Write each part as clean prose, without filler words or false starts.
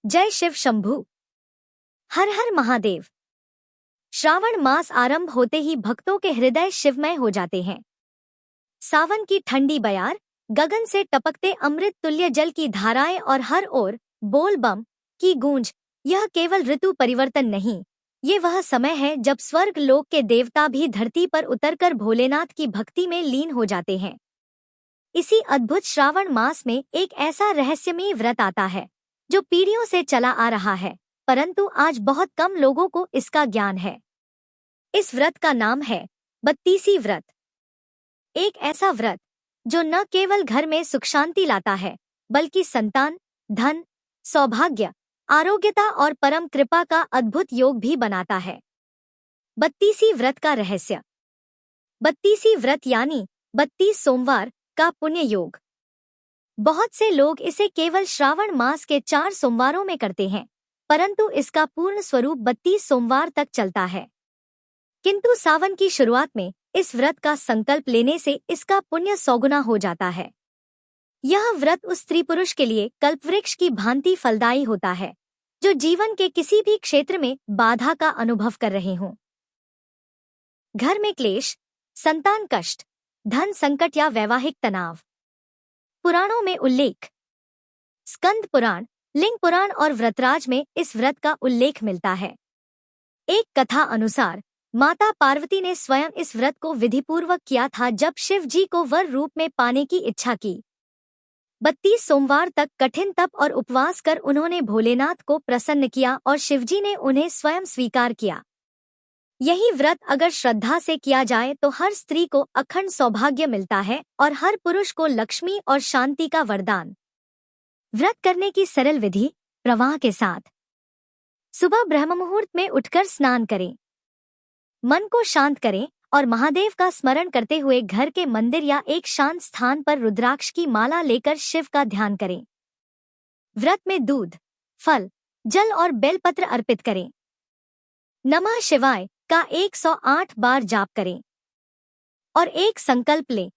जय शिव शंभू। हर हर महादेव। श्रावण मास आरंभ होते ही भक्तों के हृदय शिवमय हो जाते हैं। सावन की ठंडी बयार, गगन से टपकते अमृत तुल्य जल की धाराएं और हर ओर बोल बम की गूंज, यह केवल ऋतु परिवर्तन नहीं, ये वह समय है जब स्वर्ग लोक के देवता भी धरती पर उतरकर भोलेनाथ की भक्ति में लीन हो जाते हैं। इसी अद्भुत श्रावण मास में एक ऐसा रहस्यमयी व्रत आता है जो पीढ़ियों से चला आ रहा है, परंतु आज बहुत कम लोगों को इसका ज्ञान है। इस व्रत का नाम है बत्तीसी व्रत। एक ऐसा व्रत जो न केवल घर में सुख शांति लाता है, बल्कि संतान, धन, सौभाग्य, आरोग्यता और परम कृपा का अद्भुत योग भी बनाता है। बत्तीसी व्रत का रहस्य। बत्तीसी व्रत यानी 32 सोमवार का पुण्य योग। बहुत से लोग इसे केवल श्रावण मास के 4 सोमवारों में करते हैं, परंतु इसका पूर्ण स्वरूप 32 सोमवार तक चलता है। किंतु सावन की शुरुआत में इस व्रत का संकल्प लेने से इसका पुण्य 100 गुना हो जाता है। यह व्रत उस स्त्री पुरुष के लिए कल्पवृक्ष की भांति फलदायी होता है, जो जीवन के किसी भी क्षेत्र में बाधा का अनुभव कर रहे हों। घर में क्लेश, संतान कष्ट, धन संकट या वैवाहिक तनाव। पुराणों में उल्लेख। स्कंद पुराण, लिंग पुराण और व्रतराज में इस व्रत का उल्लेख मिलता है। एक कथा अनुसार माता पार्वती ने स्वयं इस व्रत को विधिपूर्वक किया था जब शिव जी को वर रूप में पाने की इच्छा की। 32 सोमवार तक कठिन तप और उपवास कर उन्होंने भोलेनाथ को प्रसन्न किया और शिवजी ने उन्हें स्वयं स्वीकार किया। यही व्रत अगर श्रद्धा से किया जाए तो हर स्त्री को अखंड सौभाग्य मिलता है और हर पुरुष को लक्ष्मी और शांति का वरदान। व्रत करने की सरल विधि प्रवाह के साथ। सुबह ब्रह्म मुहूर्त में उठकर स्नान करें, मन को शांत करें और महादेव का स्मरण करते हुए घर के मंदिर या एक शांत स्थान पर रुद्राक्ष की माला लेकर शिव का ध्यान करें। व्रत में दूध, फल, जल और बेलपत्र अर्पित करें। नमः शिवाय का 108 बार जाप करें और एक संकल्प लें,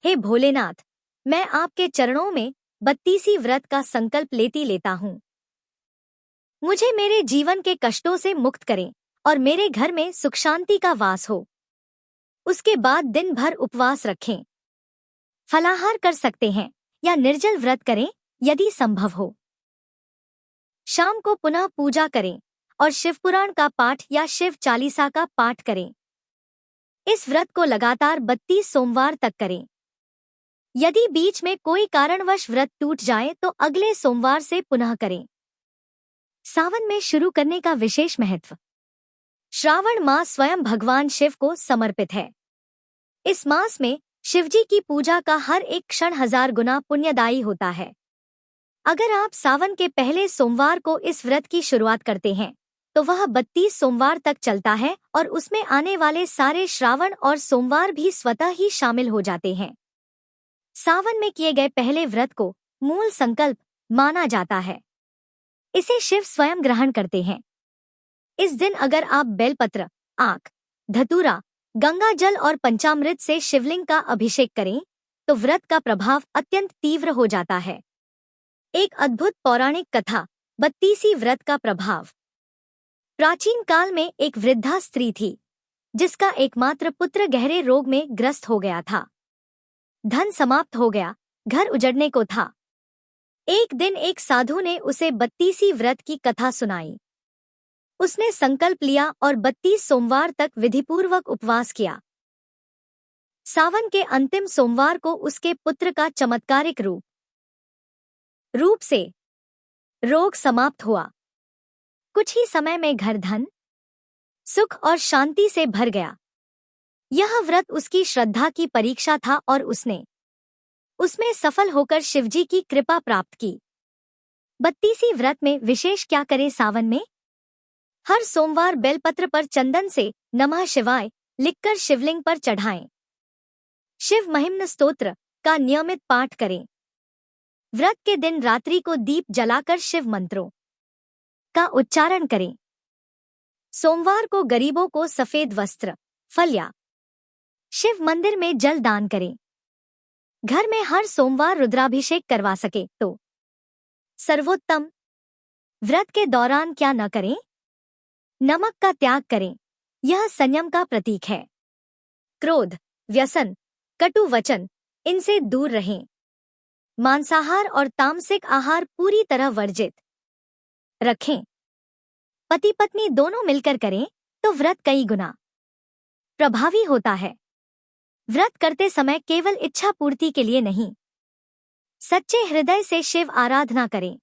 हे भोलेनाथ, मैं आपके चरणों में 32 व्रत का संकल्प लेता हूँ। मुझे मेरे जीवन के कष्टों से मुक्त करें और मेरे घर में सुख शांति का वास हो। उसके बाद दिन भर उपवास रखें। फलाहार कर सकते हैं या निर्जल व्रत करें यदि संभव हो। शाम को पुनः पूजा करें और शिवपुराण का पाठ या शिव चालीसा का पाठ करें। इस व्रत को लगातार 32 सोमवार तक करें। यदि बीच में कोई कारणवश व्रत टूट जाए तो अगले सोमवार से पुनः करें। सावन में शुरू करने का विशेष महत्व। श्रावण मास स्वयं भगवान शिव को समर्पित है। इस मास में शिवजी की पूजा का हर एक क्षण 1000 गुना पुण्यदायी होता है। अगर आप सावन के पहले सोमवार को इस व्रत की शुरुआत करते हैं तो वह 32 सोमवार तक चलता है और उसमें आने वाले सारे श्रावण और सोमवार भी स्वतः ही शामिल हो जाते हैं। सावन में किए गए पहले व्रत को मूल संकल्प माना जाता है। इसे शिव स्वयं ग्रहण करते हैं। इस दिन अगर आप बेलपत्र, आक, धतूरा, गंगा जल और पंचामृत से शिवलिंग का अभिषेक करें तो व्रत का प्रभाव अत्यंत तीव्र हो जाता है। एक अद्भुत पौराणिक कथा, बत्तीसी व्रत का प्रभाव। प्राचीन काल में एक वृद्धा स्त्री थी जिसका एकमात्र पुत्र गहरे रोग में ग्रस्त हो गया था। धन समाप्त हो गया, घर उजड़ने को था। एक दिन एक साधु ने उसे बत्तीसी व्रत की कथा सुनाई। उसने संकल्प लिया और 32 सोमवार तक विधिपूर्वक उपवास किया। सावन के अंतिम सोमवार को उसके पुत्र का चमत्कारिक रूप से रोग समाप्त हुआ। कुछ ही समय में घर धन, सुख और शांति से भर गया। यह व्रत उसकी श्रद्धा की परीक्षा था और उसमें सफल होकर शिवजी की कृपा प्राप्त की। बत्तीसी व्रत में विशेष क्या करें? सावन में हर सोमवार बेलपत्र पर चंदन से नमः शिवाय लिखकर शिवलिंग पर चढ़ाएं। शिव महिम्न स्तोत्र का नियमित पाठ करें। व्रत के दिन रात्रि को दीप जलाकर शिव मंत्रों का उच्चारण करें। सोमवार को गरीबों को सफेद वस्त्र, फल या शिव मंदिर में जल दान करें। घर में हर सोमवार रुद्राभिषेक करवा सके तो सर्वोत्तम। व्रत के दौरान क्या न करें? नमक का त्याग करें। यह संयम का प्रतीक है। क्रोध, व्यसन, कटु वचन, इनसे दूर रहें। मांसाहार और तामसिक आहार पूरी तरह वर्जित रखें। पति पत्नी दोनों मिलकर करें तो व्रत कई गुना प्रभावी होता है। व्रत करते समय केवल इच्छा पूर्ति के लिए नहीं, सच्चे हृदय से शिव आराधना करें।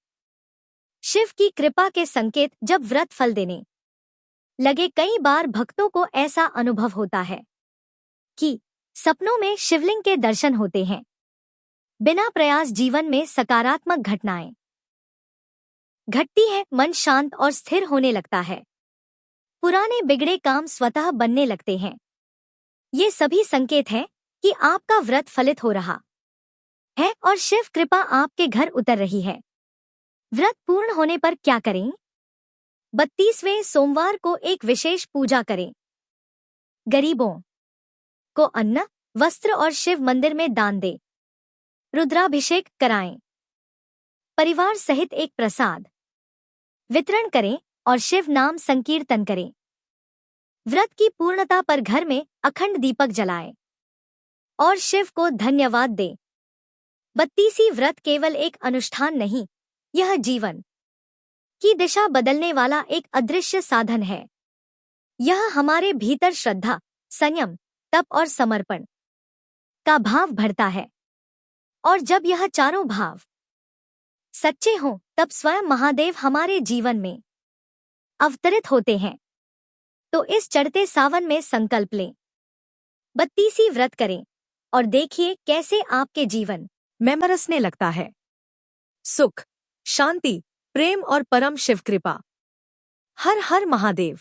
शिव की कृपा के संकेत जब व्रत फल देने लगे, कई बार भक्तों को ऐसा अनुभव होता है कि सपनों में शिवलिंग के दर्शन होते हैं। बिना प्रयास जीवन में सकारात्मक घटनाएं घटती है, मन शांत और स्थिर होने लगता है। पुराने बिगड़े काम स्वतः बनने लगते हैं। ये सभी संकेत हैं कि आपका व्रत फलित हो रहा है और शिव कृपा आपके घर उतर रही है। व्रत पूर्ण होने पर क्या करें? 32वें सोमवार को एक विशेष पूजा करें। गरीबों को अन्न, वस्त्र और शिव मंदिर में दान दें। रुद्राभिषेक कराएं। परिवार सहित एक प्रसाद वितरण करें और शिव नाम संकीर्तन करें। व्रत की पूर्णता पर घर में अखंड दीपक जलाएं और शिव को धन्यवाद दें। 32वीं व्रत केवल एक अनुष्ठान नहीं, यह जीवन की दिशा बदलने वाला एक अदृश्य साधन है। यह हमारे भीतर श्रद्धा, संयम, तप और समर्पण का भाव भरता है। और जब यह चारों भाव सच्चे हों, तब स्वयं महादेव हमारे जीवन में अवतरित होते हैं। तो इस चढ़ते सावन में संकल्प लें, 32वीं व्रत करें और देखिए कैसे आपके जीवन में बरसने लगता है सुख, शांति, प्रेम और परम शिव कृपा। हर हर महादेव।